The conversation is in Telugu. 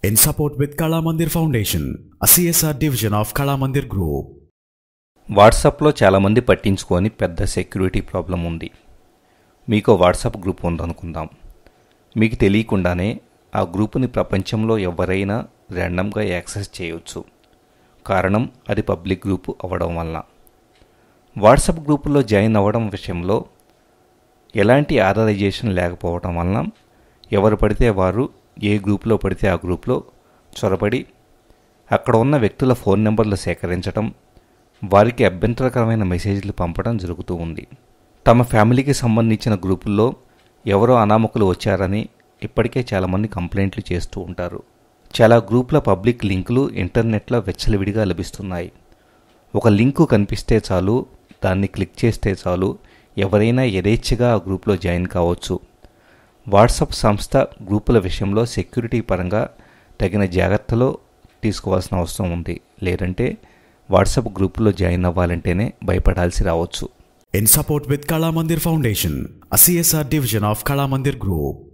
in support with Kala Mandir Foundation, a CSR division of Kala Mandir Group. వాట్సాప్లో చాలామంది పట్టించుకొని పెద్ద సెక్యూరిటీ ప్రాబ్లం ఉంది. మీకు వాట్సాప్ గ్రూప్ ఉందనుకుందాం. మీకు తెలియకుండానే ఆ గ్రూపుని ప్రపంచంలో ఎవరైనా ర్యాండమ్గా యాక్సెస్ చేయవచ్చు. కారణం అది పబ్లిక్ గ్రూపు అవ్వడం వలన. వాట్సాప్ గ్రూపులో జాయిన్ అవ్వడం విషయంలో ఎలాంటి ఆథరైజేషన్ లేకపోవడం వలన ఎవరు పడితే వారు ఏ గ్రూప్లో పడితే ఆ గ్రూప్లో చొరబడి అక్కడ ఉన్న వ్యక్తుల ఫోన్ నెంబర్లు సేకరించడం, వారికి అభ్యంతరకరమైన మెసేజ్లు పంపడం జరుగుతూ ఉంది. తమ ఫ్యామిలీకి సంబంధించిన గ్రూపుల్లో ఎవరో అనామకులు వచ్చారని ఇప్పటికే చాలామంది కంప్లైంట్లు చేస్తూ ఉంటారు. చాలా గ్రూపుల పబ్లిక్ లింకులు ఇంటర్నెట్లో వెచ్చలవిడిగా లభిస్తున్నాయి. ఒక లింకు కనిపిస్తే చాలు, దాన్ని క్లిక్ చేస్తే చాలు, ఎవరైనా యథేచ్ఛగా ఆ గ్రూప్లో జాయిన్ కావచ్చు. వాట్సాప్ సంస్థ గ్రూపుల విషయంలో సెక్యూరిటీ పరంగా తగిన జాగ్రత్తలు తీసుకోవాల్సిన అవసరం ఉంది. లేదంటే వాట్సాప్ గ్రూపులో జాయిన్ అవ్వాలంటేనే భయపడాల్సి రావచ్చు. In support with Kala Mandir Foundation, a CSR division of Kala Mandir Group.